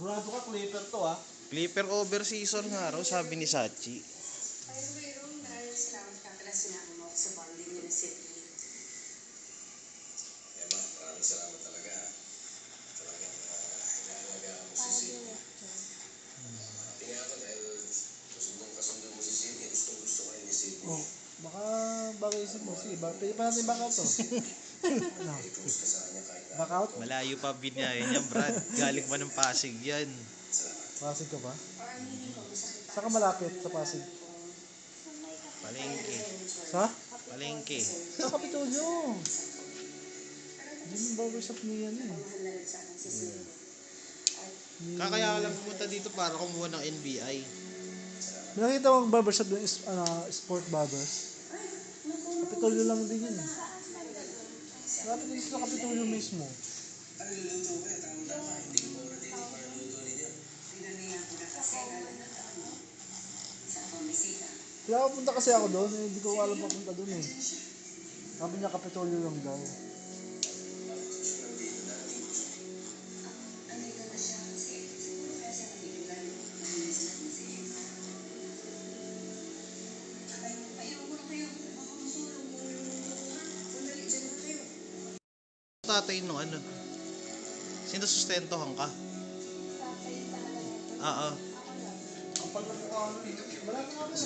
Sigurado ka, Clipper to ah. Clipper over season nga raw, sabi ni Sachi. Ay, mayroong maraming salamat ka pala sinabi mo sa bonding niyo na Sydney. Emma, maraming salamat talaga. Talagang inaalagaan mo si Sydney. Pati nga ako dahil kasundo mo si Sydney, gusto ka rin ni Sydney. Oh, baka bagay mo. Sige, pwede pa natin back out to. Ano? I-close ka sa kanya kahit na. Back out? Malayo pa binyahe niya, Brad. Galing pa ng Pasig yan. Pasig ka ba? Or aminin ko, masakit Saan ka malapit sa Pasig? Palengke. Sa? Palengke. Sa Kapitolyo. Hindi yung barbershop niya yan eh. mahal na rin sa akin si Sydney. Kakaya lang pumunta dito para kumuha ng NBI. May nakita ko ang barbershop doon is Sport Barbers. Kapitolyo lang din yun eh. Malapit din sa Kapitolyo mismo. Ano luluto ko eh, tama-tama. Hindi ko already para luto ninyo. Pinanihan ko na kasi lalo na sa pamisita. Kaya punta kasi ako doon, eh, hindi ko alam papunta doon eh. Sabi niya Kapitolyo lang daw. Andito na siya kasi siguro kaya siya nabibiglan. Naminis na kasi. Ayaw mo na kayo. Makakatulong mo. Sandali, dyan na kayo. Tatay no ano? Sino sustentohan ka? Oo. Kapal lang mukha ano eh. Wala ka nga mo.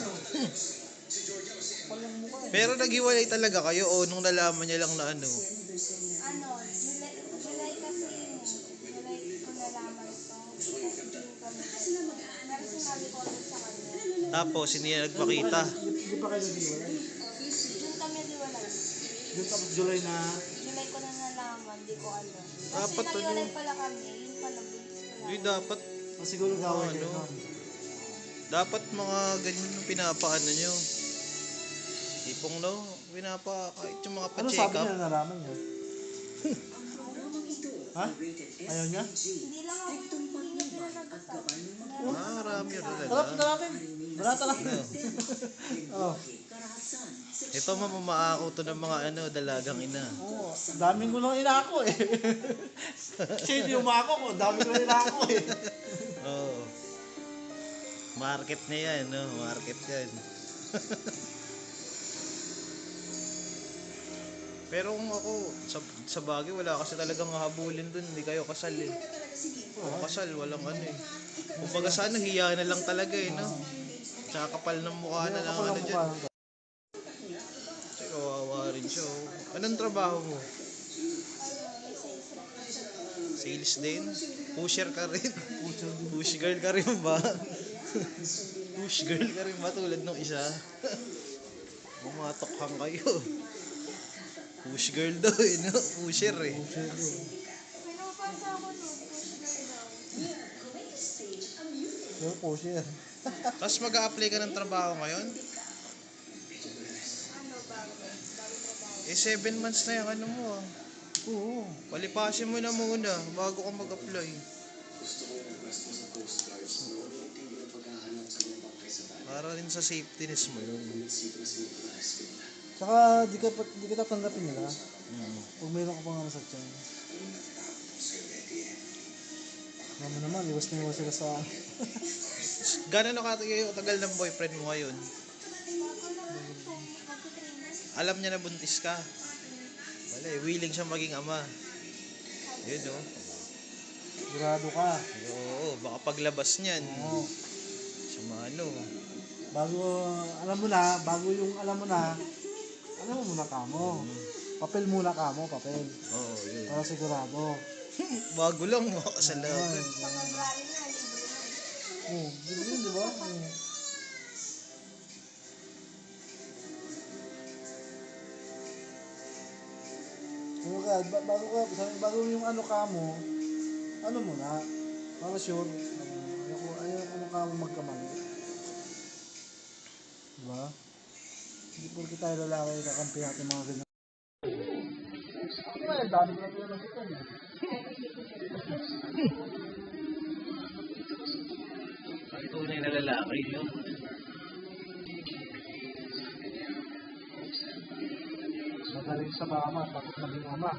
Kapal lang mukha eh. Pero naghiwalay talaga kayo o nung nalaman niya lang na ano? Ano, July kasi yun. July ko nalaman ito. Kasi hindi kami pero sinabi ko ulit sa kanya. Tapos hindi niya nagpakita. Hindi pa kayo nag-iwalay. Doon kami liwalay. Doon tapos July na. July ko na nalaman, di ko alam. Kasi Dapat ano? naghiwalay pala kami, yun pala buntis ko Uy, lang. dapat Siguro gawin ano? kayo nun. dapat mga ganyan yung pinapaano nyo. Ipong no, kahit yung mga Ano pa-check sabi up. niya na nalaman niya? Ha? Ayaw niya? Hindi lang ako, hindi niya pinanagutan. Marami rin Harap na talaga. natin. Barata lang. Oh. Ito mamamaako to ng mga ano, dalagang ina. Oo. Daming ko lang inako eh. Kasi hindi umako ko. Daming ko lang inako eh. Oo. Market na yan, no? Market yan. Pero kung ako, sa bagay, wala kasi talagang habulin dun. Hindi kayo kasal eh. Kung kasal, walang ano eh. Kung baga sana, hiya na lang talaga eh, no? Tsaka kapal ng mukha na lang Ako lang ano mukha dyan. lang. Kasi kawawa rin siya. Oh. Anong trabaho mo? Sales din? Pusher ka rin? Push girl ka rin ba? Push girl ka rin ba tulad nung isa? Bumatokhang kayo. Push girl daw eh, no? Pusher eh. Pinapasa ako nun, push girl daw. Pero pusher. Tapos mag-a-apply ka ng trabaho ngayon? Ano ba? Bago trabaho. Eh 7 months na yung ano mo ah. Oo. Palipasin mo na muna bago ka mag-apply. Gusto ko yung request mo sa Coast Guards na tingin na paghahanap sa mga bangkay sa bahay. Para rin sa safetyness mo. Bumisito na sila para high school na. Tsaka di ka tatanggapin nila. Huwag mayroon ka pang ano sa tiyan. Naman naman, iwas na iwas sila sa... Gano'n na katagal ng boyfriend mo ngayon? Alam niya na buntis ka. Wala eh, willing siya maging ama. Yun oh. Sigurado ka. Oo, baka paglabas niyan. Oo. Sa ano. Bago, alam mo na, alam mo muna ka mo. Papel muna ka mo, papel. Oo, yun. Para sigurado. Bago lang mo sa lagan. Pag-rally na, libre na. Oo, yun, di ba? Oo. Bago yung ano ka mo, ano mo na, para sure, ayaw ano ka mo magkamali. Diba? Hindi po tayo lalaki, kakampi natin mga ganyan. Ano ba, dami ko na pinanasitan eh. Tunay na lalaki, no? Magaling sa mama, tapos maging ama.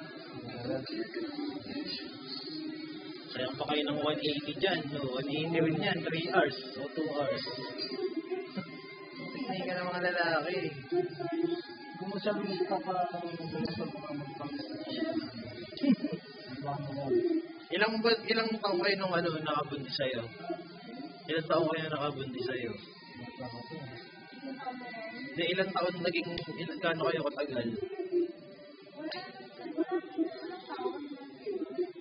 Sayang pa kayo ng 180 dyan. No? 180 rin yan, 3 hours o 2 hours. Tingnan ka ng mga lalaki. Kung sabi mo pa pa Ilang taon kayo nung nakabundi sa'yo? Ilang taon kayo nakabundi sa'yo? Hindi, ilang taon gaano kayo katagal?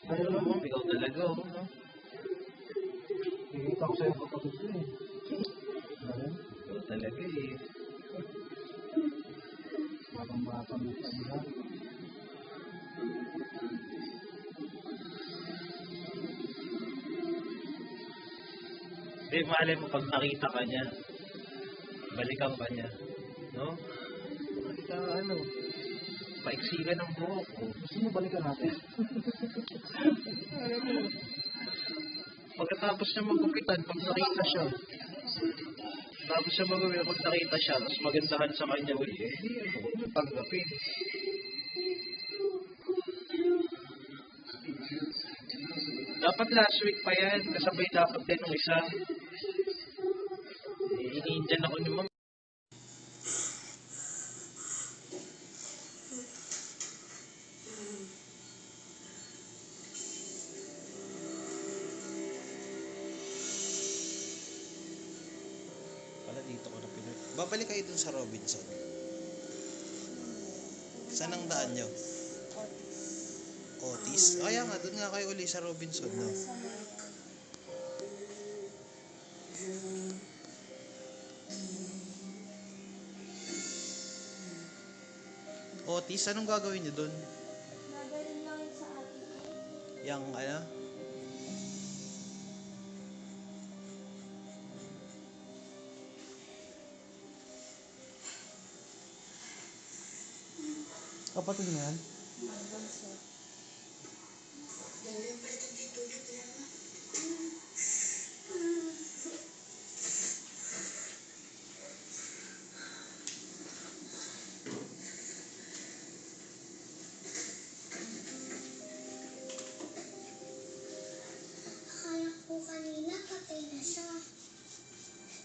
Ayun mo, ikaw talaga, no? Ikita ko sa'yo kapatid ko eh. Ikaw talaga eh. Parang bata mo pa nila. Eh, malay mo pag nakita ka niya, balikan ka niya, no? Nakita paiksikan ng buhok ko. Gusto mo balikan natin? Pagkatapos niya magupitan, pag nakita siya, pag nakita siya, tapos magandahan sa kanya uli, huwag mo tanggapin. Dapat last week pa yan, kasabay dapat din ng isa. Iniindihan ako ni Ma'am. Pala dito ko na pinag... Babalik kayo dun sa Robinson. Saan ang daan nyo? Otis? Kaya nga, dun nga kayo uli sa Robinson, no? Otis, anong gagawin nyo dun? Gagaling lang yun sa atin. Yang, Kapatid mo yan? Akala ko kanina patay na siya.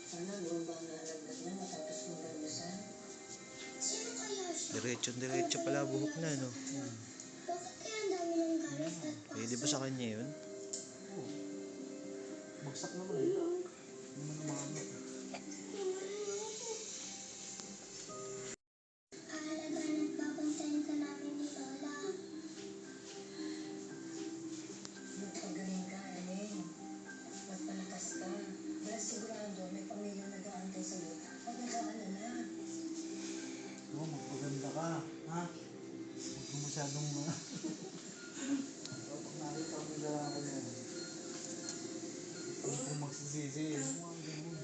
Sana noon bang nalaglag na matapos ng ganyasan? Sino kaya siya? diretso pala buhok na, no? Bakit kaya ang dami ng galit at Pwede ba sa kanya yun? Bagsak naman eh. Hindi naman umamot. aalagaan at babantayan ka namin ni Lola? Magpagaling ka, Elaine. Magpalakas ka. Dahil sigurado may pamilya nag-aantay sa'yo. Huwag nag-aalala. Oo, magpaganda ka. Ha? Huwag mo masyadong Pag nakita mo yung lalaki niya. Huwag mo magsisisi. Huwag ganun.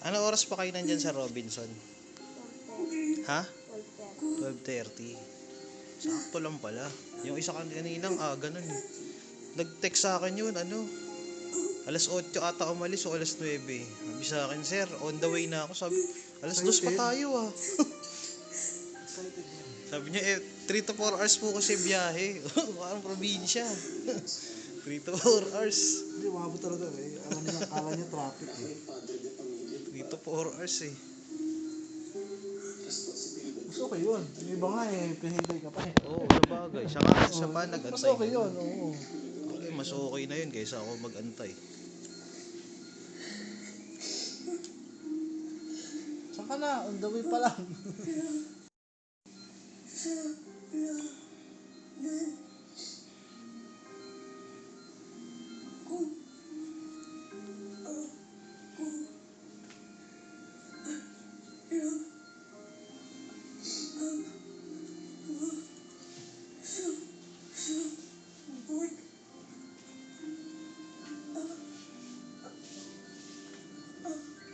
Ano oras pa kayo nandyan sa Robinson? 12:30. Ha? 12:30. 12:30. Sakto lang pala. Yung isa kaninang ganun eh. Nag-text sa akin yun, alas 8 ata umalis o alas 9. Sabi sa akin, sir, on the way na ako. Sabi, alas 2 pa tayo Excited yan. Sabi niya, 3 to 4 hours po kasi biyahe. Parang probinsya. 3 to 4 hours. Hindi, umabot talaga eh. Akala niya traffic eh. 3 to 4 hours eh. Mas okay yun. Yung iba nga eh, pinihintay ka pa eh. Oo, sa bagay. Siya pa Mas nag-antay. okay yun, oo. Okay, mas okay na yun kaysa ako mag-antay. Saan ka na? On the way pa lang.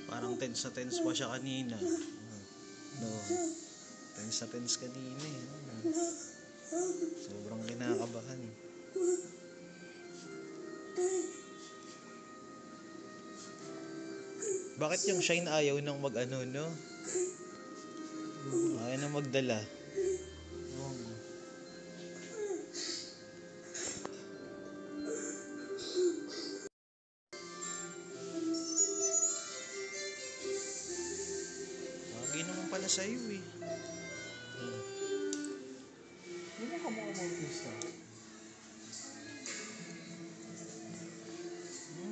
Parang tense na tense pa siya kanina. No. Tense na tense kanina eh. Sobrang kinakabahan. Bakit yung Shine ayaw nang no? Ayaw na magdala. Ewan ko. Bagay naman pala sa'yo eh. Hindi mo kamukha mo artista.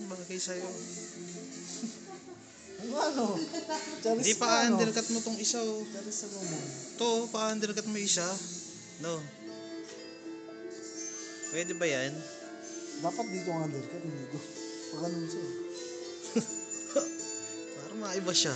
Bagay sa'yo. Ang ano? Charis Hindi ka, pa ano? undercut mo tong isa oh. Charis ako mo. To, pa undercut mo isa. No. Pwede ba yan? Dapat dito ang undercut, hindi ko. Pag ganun siya. Parang maiba siya.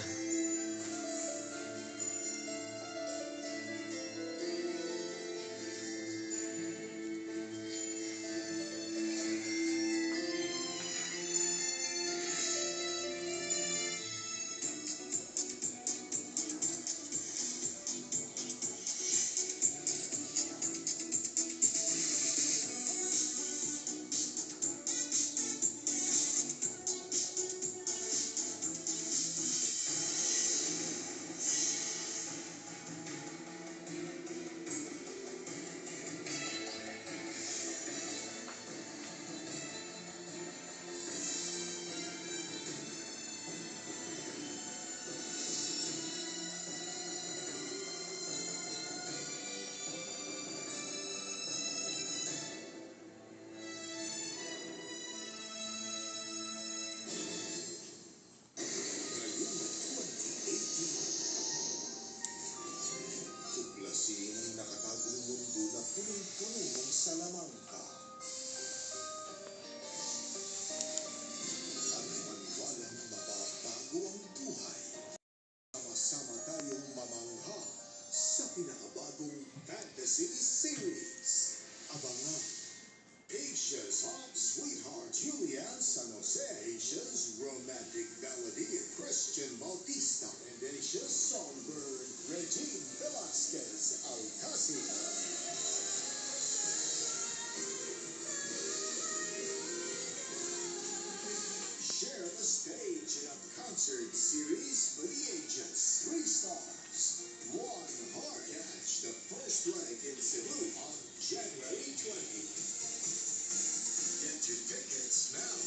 Tuklasin ang nakatagong mundo na punong-puno ng salamangka. At maniwalang mababago ang buhay. Sama-sama tayong mamangha sa pinakabagong fantasy series. Abangan Asia's Hot Sweetheart Julian San Jose, Asia's Romantic Balladeer Christian Bautista, and Asia's Songbird Regine Velasquez Alcacid. Share the stage in a concert series for the ages. 3 stars, 1 heart. Catch the first rank in Cebu on January 20. Get your tickets now.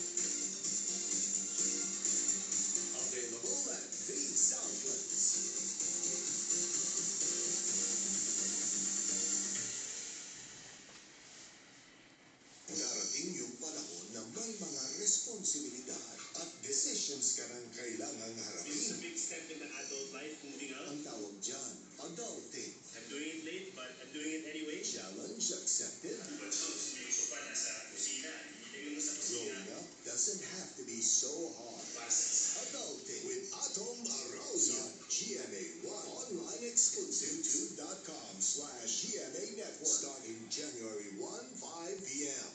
Available at these outlets. Darating yung panahon na may mga responsibilidad at decisions ka nang kailangang harapin. It's a big step in the adult life, moving on. Ang tawag dyan, adulting. I'm doing it late, but I'm doing it anyway. Challenge accepted. Growing up doesn't have to be so hard. Adulting with Atom Arauza, GMA1. Online exclusive. YouTube.com/GMA Network. Starting January 1, 5 p.m.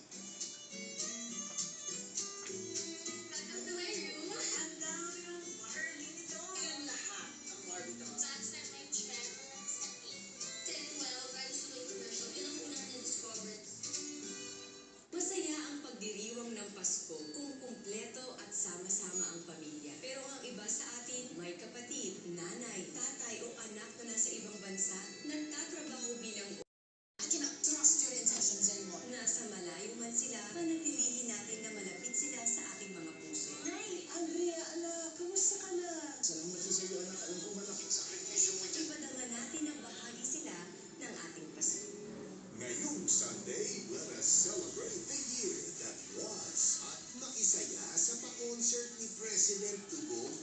Masaya ang pagdiriwang ng Pasko kung kumpleto at sama-sama ang pamilya. Pero ang iba sa atin, may kapatid, nanay, tatay o anak na nasa ibang bansa, nagtatrabaho bilang I cannot trust your intentions anymore. nasa malayo man sila, panatilihin natin na malapit sila sa ating mga puso. Nay, Andrea, anak, kamusta ka na? Salamat sa iyo, anak. Alam ko malaking sakripisyo mo dyan. Ipadangan natin ang bahagi sila ng ating Pasko. Ngayong Sunday, let us celebrate the year that was at makisaya sa pa-concert ni President Dugong.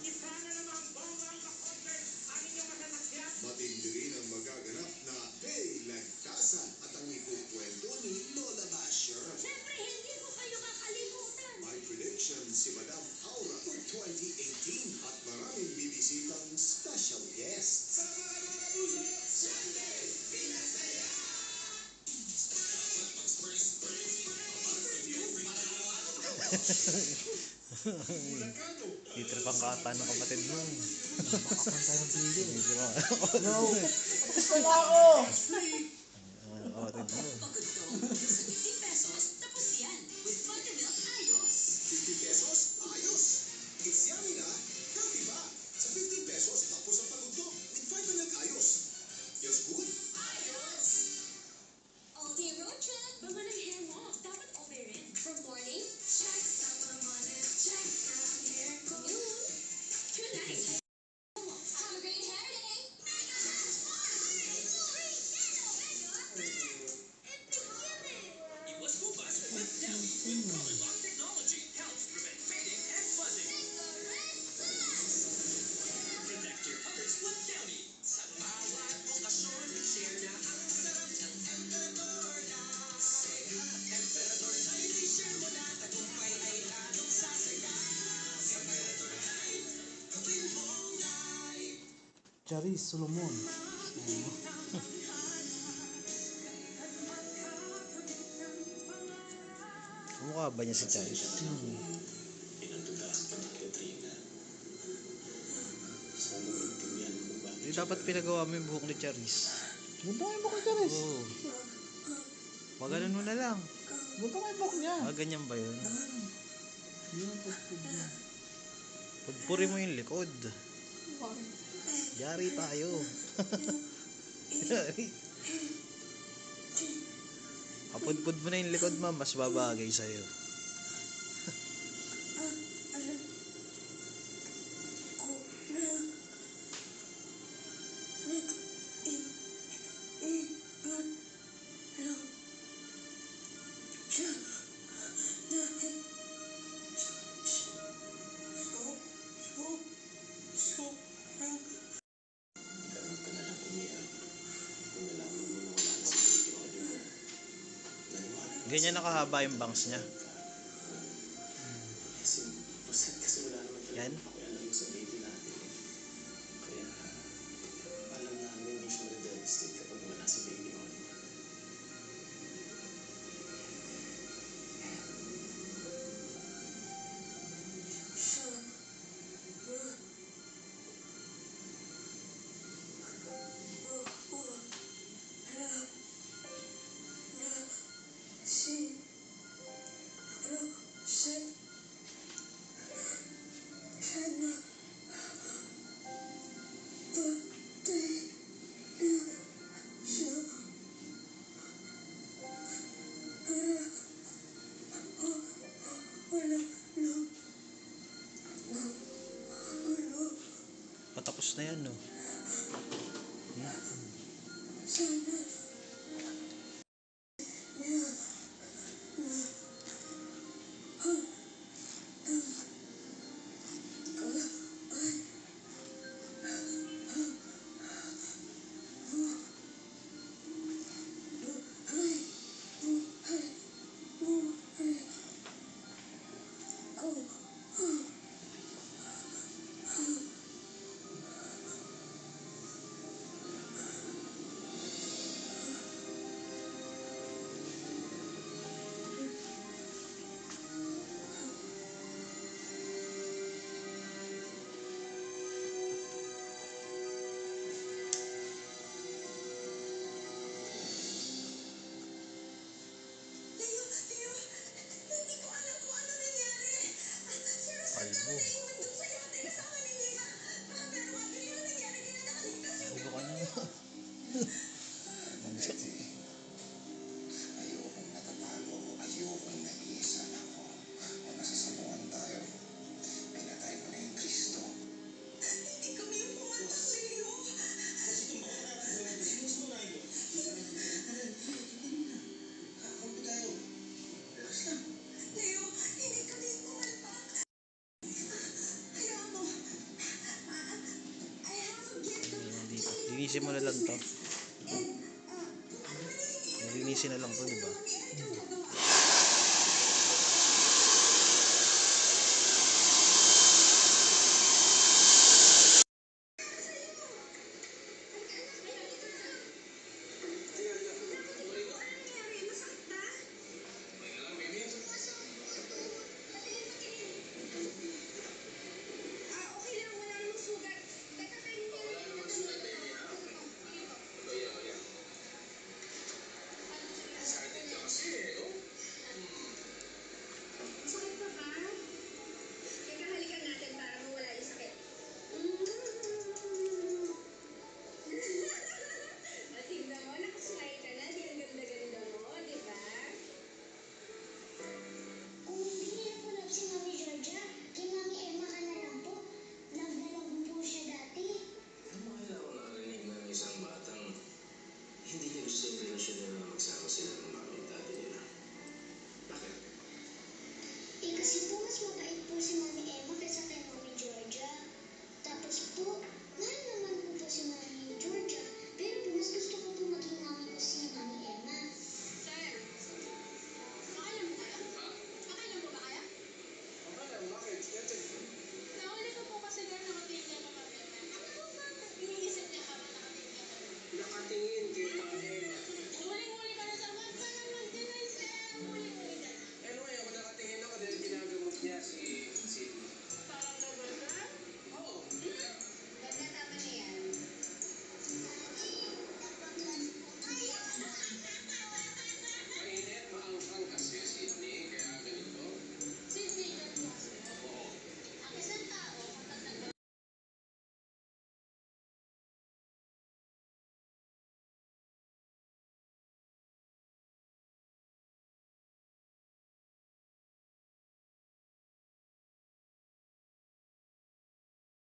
Matindi rin ang magaganap na Day Lagtasan at ang ikukwento ni Lola Basher. Siyempre, hindi ko kayo kakalimutan. May prediction si Madam Aura for 2018 at maraming bibisitang special guests. Titripang ka ata ng kapatid mo. Bakakan tayo ng pili. Hindi ba? No! Tapos na ako! Kapatid mo. Pagod to, sa 50 pesos, tapos yan. With Buttermilk Ayos. 50 pesos? Ayos! It's yummy na! Healthy pa! Sa 50 pesos, tapos ang pagod to. Charis Solomon. Mukha ba niya si Charis? Di dapat pinagawa mo yung buhok ni Charis. Ganito nga yung buhok ni Charis. Oo. Maganon mo na lang. Ganito nga yung buhok niya. Ganyan ba yun? Yun ang pagpag niya. Pudpuri mo yung likod. Yari tayo. Yari. Kapudpud mo na yung likod, ma'am. Mas babagay sa'yo. Ganyan nakahaba yung bangs niya. Yan. Patapos na yan, no? Kalbo. Kalbo ka na. Ayokong natatalo, ayokong nag-iisa na ako. Kung nasasabuhan tayo, pinatay mo na yung Kristo. Hindi kami yung pumatak sa iyo. Kakampi tayo. Relax lang. Leo, hindi kami yung pumalpak. Hayaan mo. I have a gift of Dito. Linisin mo na lang to. Linisin na lang to, di ba?